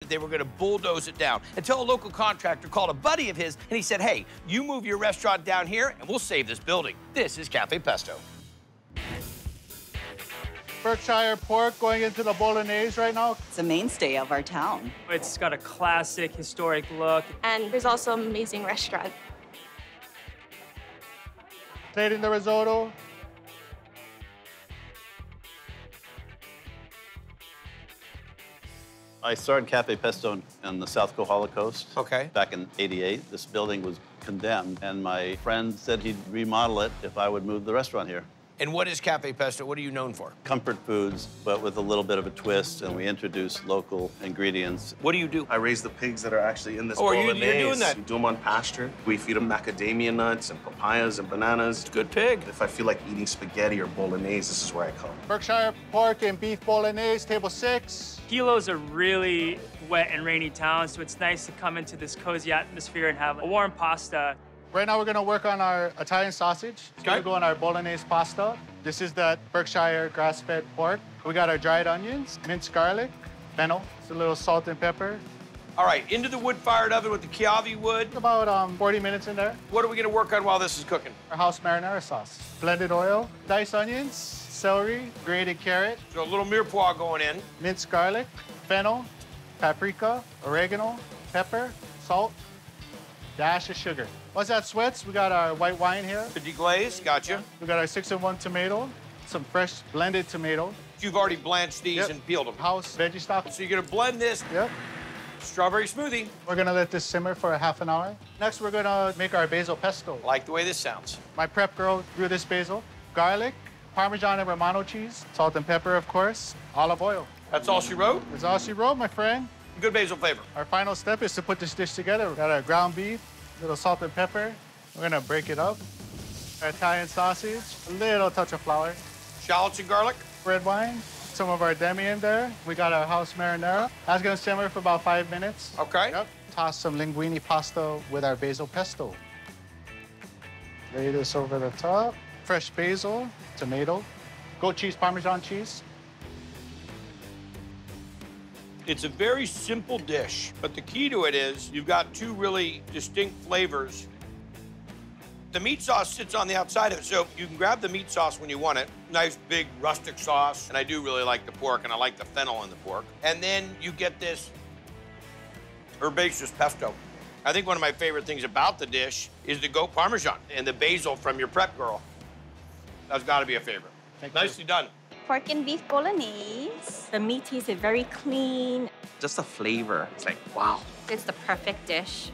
They were going to bulldoze it down until a local contractor called a buddy of his, and he said, hey, you move your restaurant down here, and we'll save this building. This is Cafe Pesto. Berkshire pork going into the Bolognese right now. It's a mainstay of our town. It's got a classic, historic look. And there's also an amazing restaurant. Plating the risotto. I started Cafe Pesto in the South Kohala Coast. Okay. Back in '88. This building was condemned, and my friend said he'd remodel it if I would move the restaurant here. And what is Cafe Pesto? What are you known for? Comfort foods, but with a little bit of a twist, and we introduce local ingredients. What do you do? I raise the pigs that are actually in this Oh, you're Bolognese. doing that? We do them on pasture. We feed them macadamia nuts and papayas and bananas. It's a good pig. If I feel like eating spaghetti or Bolognese, this is where I come. Berkshire pork and beef Bolognese, table 6. Hilo's a really wet and rainy town, so it's nice to come into this cozy atmosphere and have a warm pasta. Right now, we're gonna work on our Italian sausage. It's gonna go on our Bolognese pasta. This is that Berkshire grass-fed pork. We got our dried onions, minced garlic, fennel, just a little salt and pepper. All right, into the wood-fired oven with the Chiavi wood. About 40 minutes in there. What are we going to work on while this is cooking? Our house marinara sauce. Blended oil, diced onions, celery, grated carrot, So a little mirepoix going in. minced garlic, fennel, paprika, oregano, pepper, salt, dash of sugar. Once that sweats, we got our white wine here. The deglaze, gotcha. We got our 6-in-1 tomato, some fresh blended tomato, You've already blanched these Yep. and peeled them. house veggie stock. So you're going to blend this Yep. strawberry smoothie. We're gonna let this simmer for a half an hour. Next, we're gonna make our basil pesto. I like the way this sounds. My prep girl grew this basil. Garlic, Parmesan and Romano cheese, salt and pepper, of course, olive oil. That's all she wrote? That's all she wrote, my friend. Good basil flavor. Our final step is to put this dish together. We got our ground beef, a little salt and pepper. We're gonna break it up. Our Italian sausage, a little touch of flour. Shallots and garlic. Red wine, some of our demi in there. We got our house marinara. That's gonna simmer for about 5 minutes. Okay. Yep. Toss some linguine pasta with our basil pesto. Lay this over the top. Fresh basil, tomato, goat cheese, Parmesan cheese. It's a very simple dish, but the key to it is you've got two really distinct flavors. The meat sauce sits on the outside of it, so you can grab the meat sauce when you want it. Nice, big, rustic sauce, and I do really like the pork, and I like the fennel in the pork. And then you get this herbaceous pesto. I think one of my favorite things about the dish is the goat Parmesan and the basil from your prep girl. That's got to be a favorite. Nicely done. Pork and beef bolognese. The meat tasted very clean. Just the flavor. It's like, wow. It's the perfect dish.